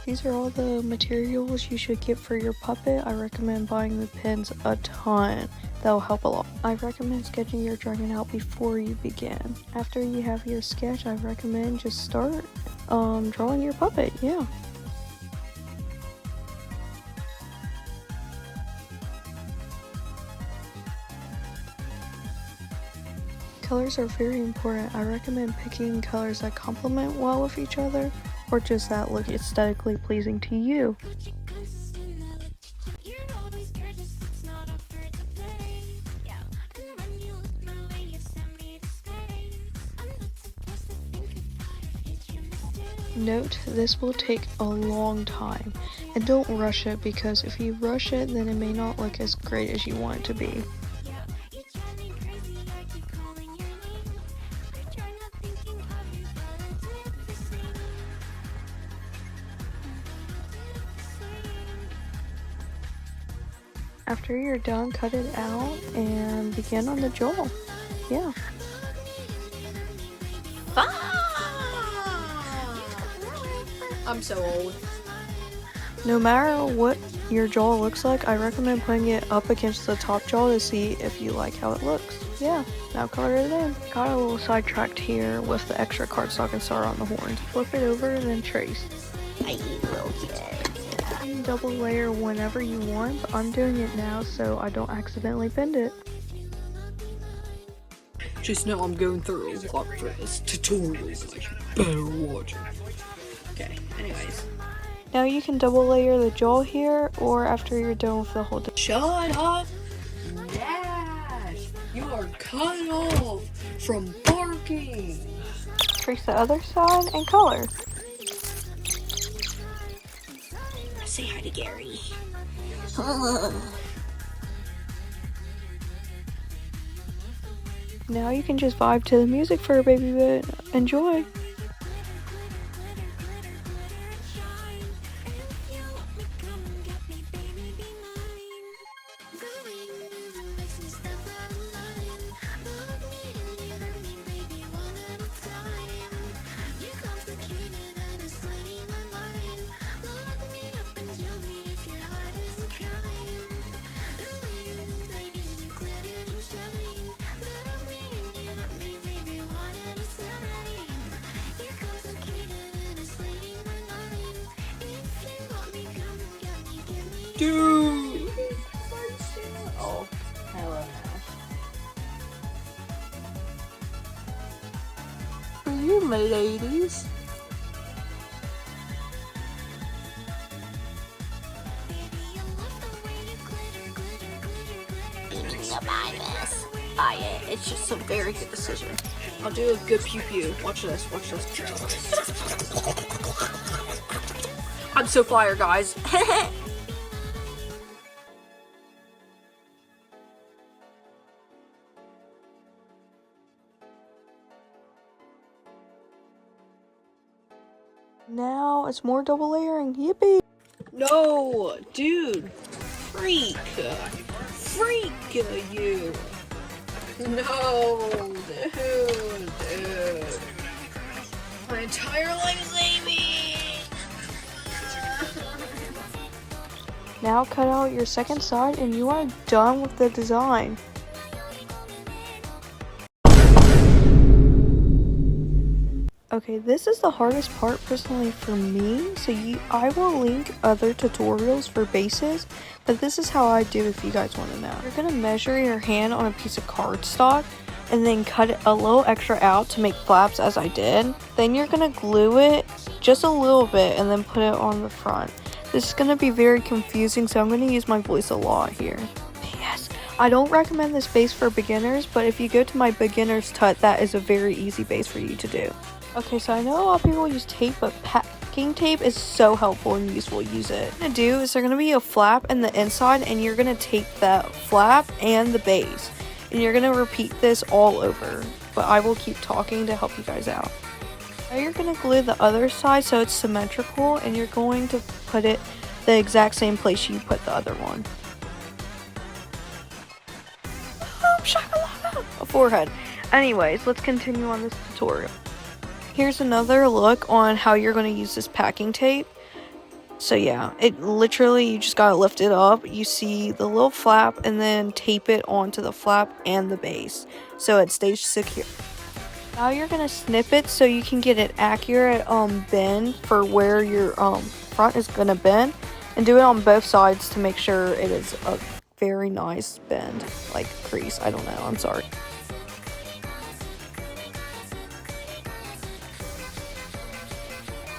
These are all the materials you should get for your puppet. I recommend buying the pins a ton. That'll help a lot. I recommend sketching your dragon out before you begin. After you have your sketch, I recommend just start drawing your puppet. Yeah. Colors are very important. I recommend picking colors that complement well with each other, or just that look aesthetically pleasing to you. Note, this will take a long time, and don't rush it, because if you rush it, then it may not look as great as you want it to be. After you're done, cut it out and begin on the jaw. Yeah. I'm so old. No matter what your jaw looks like, I recommend putting it up against the top jaw to see if you like how it looks. Yeah, now color it in. Got a little sidetracked here with the extra cardstock and star on the horns. Flip it over and then trace. I will get. You can double layer whenever you want, but I'm doing it now so I don't accidentally bend it. Just know I'm going through a lot for this tutorial, so you better watch it. Okay, anyways. Now you can double layer the jaw here, or after you're done with the whole Shut up! Dash! You are cut off from barking! trace the other side and color. Say hi to Gary. Now you can just vibe to the music for a baby bit. Enjoy! Dude! Oh, hello now. For you, my ladies. Ah, yeah, it's just a very good decision. I'll do a good pew pew. Watch this, watch this. I'm so fire, guys. Now it's more double layering. Yippee! No, dude. Freak. Freak you. No, dude. My entire life is Amy. Now cut out your second side and you are done with the design. Okay, this is the hardest part personally for me, so I will link other tutorials for bases, but this is how I do if you guys want to know. You're going to measure your hand on a piece of cardstock and then cut it a little extra out to make flaps as I did. Then you're going to glue it just a little bit and then put it on the front. This is going to be very confusing, so I'm going to use my voice a lot here. Yes, I don't recommend this base for beginners, but if you go to my beginner's TUT, that is a very easy base for you to do. Okay, so I know a lot of people use tape, but packing tape is so helpful and useful. Use it. What you're gonna do is there's gonna be a flap in the inside, and you're gonna tape that flap and the base, and you're gonna repeat this all over. But I will keep talking to help you guys out. Now you're gonna glue the other side so it's symmetrical, and you're going to put it the exact same place you put the other one. Oh, shakalaka! A forehead. Anyways, let's continue on this tutorial. Here's another look on how you're going to use this packing tape. So yeah, it literally, you just gotta lift it up. You see the little flap and then tape it onto the flap and the base so it stays secure. Now you're gonna snip it so you can get an accurate bend for where your front is gonna bend, and do it on both sides to make sure it is a very nice bend, like crease. I don't know, I'm sorry.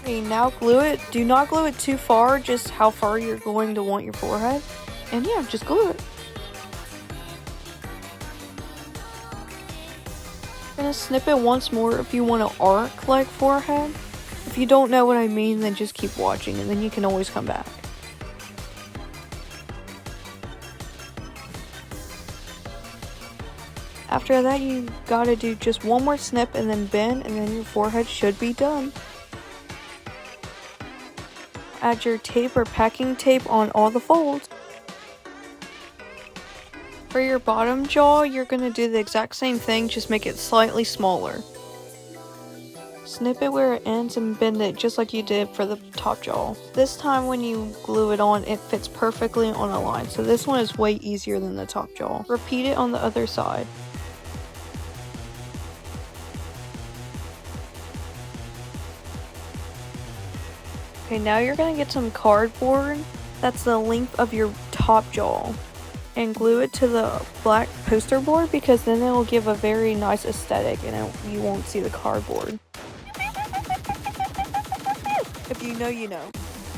Okay, now glue it. Do not glue it too far, just how far you're going to want your forehead. And yeah, just glue it. I'm gonna snip it once more if you want to arc like forehead. If you don't know what I mean, then just keep watching and then you can always come back. After that, you gotta do just one more snip and then bend, and then your forehead should be done. Add your tape or packing tape on all the folds. For your bottom jaw, you're gonna do the exact same thing, just make it slightly smaller. Snip it where it ends and bend it just like you did for the top jaw. This time when you glue it on, it fits perfectly on a line, so this one is way easier than the top jaw. Repeat it on the other side. Okay, now you're gonna get some cardboard that's the length of your top jaw and glue it to the black poster board, because then it will give a very nice aesthetic and you won't see the cardboard. If you know, you know.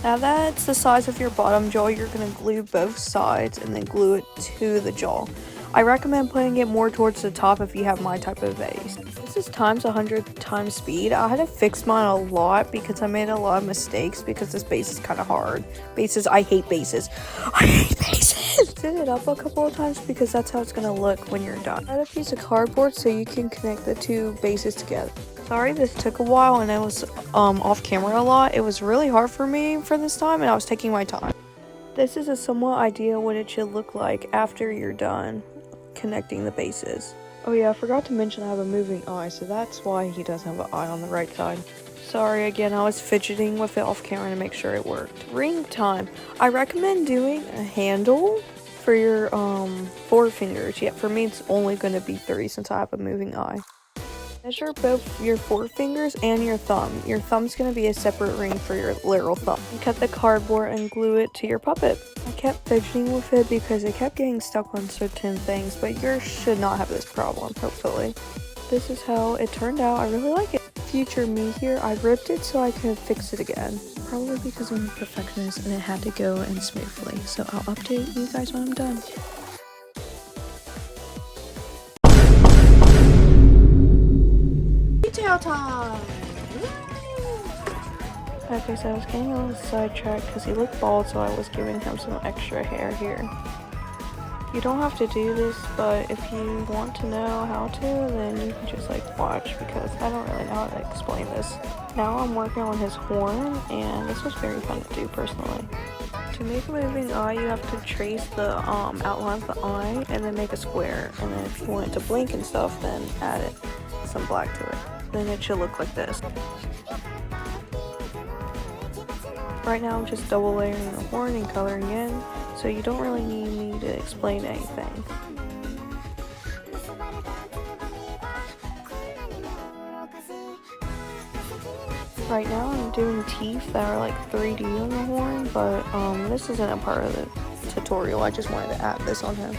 Now that's the size of your bottom jaw, you're gonna glue both sides and then glue it to the jaw. I recommend putting it more towards the top if you have my type of vase. This is times 100 times speed. I had to fix mine a lot because I made a lot of mistakes because this base is kind of hard. I hate bases. I hate bases! Sit it up a couple of times because that's how it's gonna look when you're done. Add a piece of cardboard so you can connect the two bases together. Sorry this took a while and I was off camera a lot. It was really hard for me for this time and I was taking my time. This is a somewhat idea what it should look like after you're done connecting the bases. Oh yeah, I forgot to mention I have a moving eye, so that's why he does have an eye on the right side. Sorry again, I was fidgeting with it off camera to make sure it worked. Ring time. I recommend doing a handle for your 4 fingers. Yeah, for me it's only going to be 3 since I have a moving eye. Measure both your 4 fingers and your thumb. Your thumb's going to be a separate ring for your literal thumb. And cut the cardboard and glue it to your puppet. I kept fidgeting with it because it kept getting stuck on certain things, but yours should not have this problem, hopefully. This is how it turned out. I really like it. Future me here, I ripped it so I could fix it again. Probably because I'm a perfectionist and it had to go in smoothly. So I'll update you guys when I'm done. Detail time! Okay, so I was getting a little sidetracked because he looked bald, so I was giving him some extra hair here. You don't have to do this, but if you want to know how to, then you can just like watch, because I don't really know how to explain this. Now I'm working on his horn, and this was very fun to do personally. To make a moving eye, you have to trace the outline of the eye and then make a square. And then if you want it to blink and stuff, then add some black to it. Then it should look like this. Right now I'm just double layering the horn and coloring in, so you don't really need me to explain anything. Right now I'm doing teeth that are like 3D on the horn, but this isn't a part of the tutorial. I just wanted to add this on him.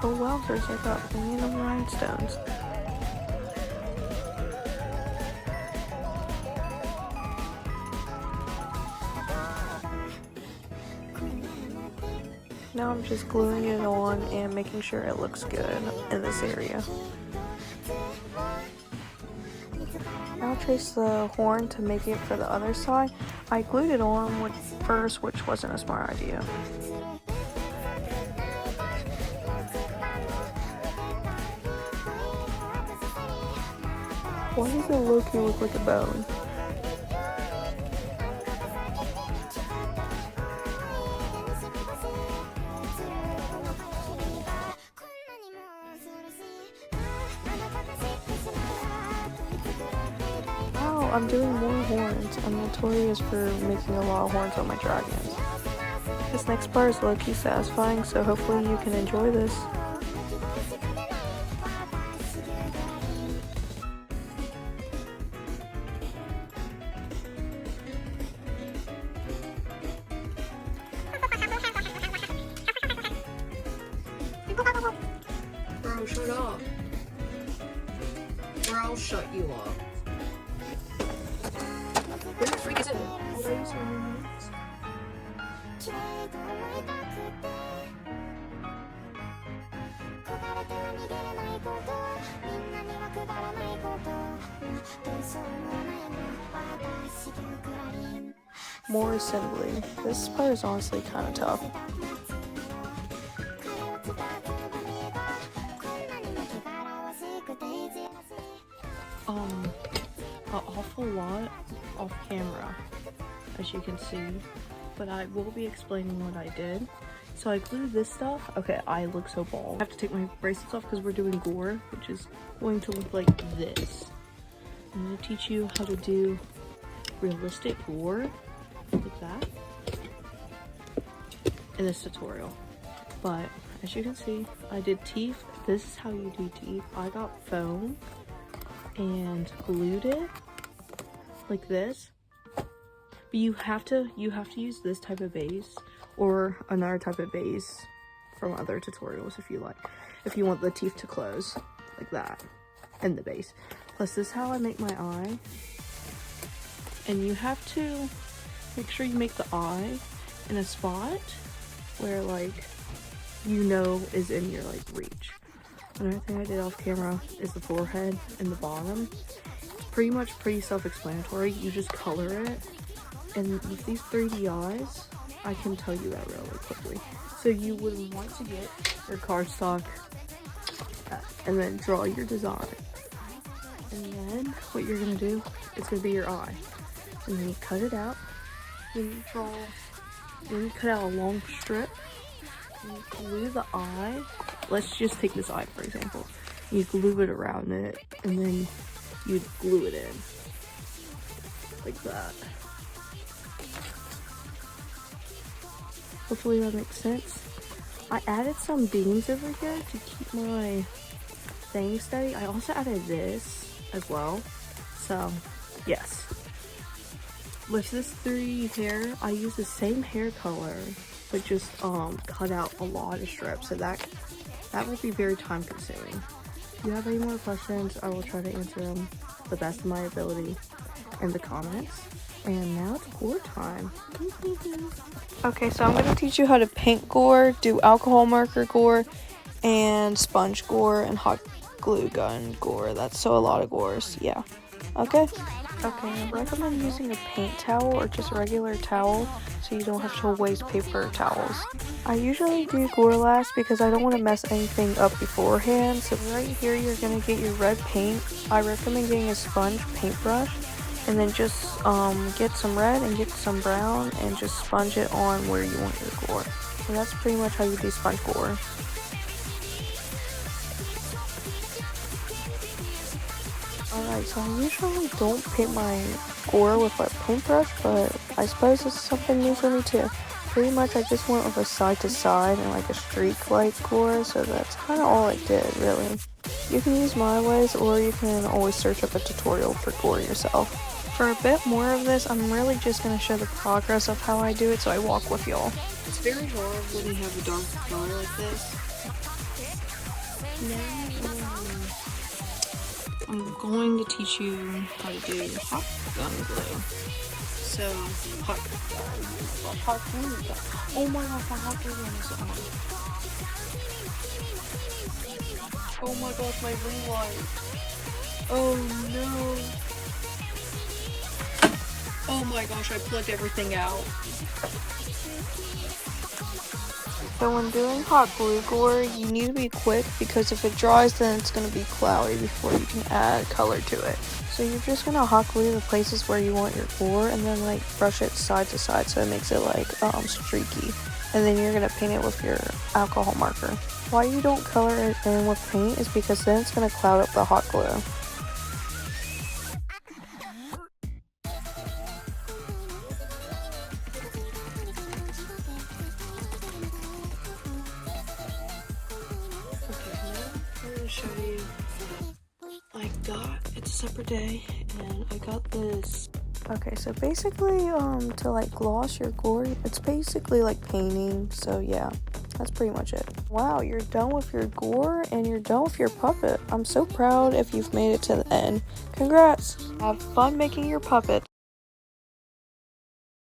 Oh wowzers, I got random rhinestones. Now I'm just gluing it on and making sure it looks good in this area. Now trace the horn to make it for the other side. I glued it on first, which wasn't a smart idea. Why does it look like a bone? I'm doing more horns. I'm notorious for making a lot of horns on my dragons. This next part is low-key satisfying, so hopefully you can enjoy this. Bro, shut up. Or I'll shut you up. Where the freak is it? More assembly. This part is honestly kind of tough. An awful lot off camera, as you can see, but I will be explaining what I did. So I glued this stuff. Okay, I look so bald. I have to take my bracelets off because we're doing gore, which is going to look like this. I'm going to teach you how to do realistic gore like that in this tutorial. But as you can see, I did teeth. This is how you do teeth. I got foam and glued it like this. But you have to use this type of base or another type of base from other tutorials if you like. If you want the teeth to close like that and the base. Plus this is how I make my eye. And you have to make sure you make the eye in a spot where like you know is in your like reach. Another thing I did off camera is the forehead and the bottom. It's pretty self-explanatory. You just color it. And with these 3D eyes, I can tell you that really quickly. So you would want to get your cardstock and then draw your design. And then what you're gonna do is gonna be your eye. And then you cut it out. Then you cut out a long strip. And you glue the eye. Let's just take this eye for example. You glue it around it, and then you glue it in like that. Hopefully that makes sense. I added some beans over here to keep my thing steady. I also added this as well. So yes. With this 3D hair, I use the same hair color, but just cut out a lot of strips. So that will be very time consuming. If you have any more questions, I will try to answer them to the best of my ability in the comments. And now it's gore time. Okay, so I'm going to teach you how to paint gore, do alcohol marker gore, and sponge gore, and hot glue gun gore. That's so a lot of gores, yeah. Okay, I recommend using a paint towel or just a regular towel so you don't have to waste paper towels. I usually do gore last because I don't want to mess anything up beforehand. So right here you're going to get your red paint. I recommend getting a sponge paintbrush and then just get some red and get some brown and just sponge it on where you want your gore. So that's pretty much how you do sponge gore. Alright, so I usually don't paint my gore with a paintbrush, but I suppose this is something new for me too. Pretty much I just went with a side to side and like a streak like gore, so that's kind of all I did really. You can use my ways or you can always search up a tutorial for gore yourself. For a bit more of this, I'm really just going to show the progress of how I do it, so I walk with y'all. It's very hard when you have a dark color like this. I'm going to teach you how to do hot gun glue. So, hot glue gun. Oh my gosh, my hot glue gun is on. Oh my gosh, my ring light. Oh no. Oh my gosh, I plugged everything out. So when doing hot glue gore, you need to be quick because if it dries, then it's going to be cloudy before you can add color to it. So you're just going to hot glue the places where you want your gore and then like brush it side to side so it makes it like streaky. And then you're going to paint it with your alcohol marker. Why you don't color it in with paint is because then it's going to cloud up the hot glue. separate day, and I got this. Okay, so basically, to like gloss your gore, it's basically like painting, so yeah, that's pretty much it. Wow, you're done with your gore and you're done with your puppet. I'm so proud if you've made it to the end. Congrats! Have fun making your puppet.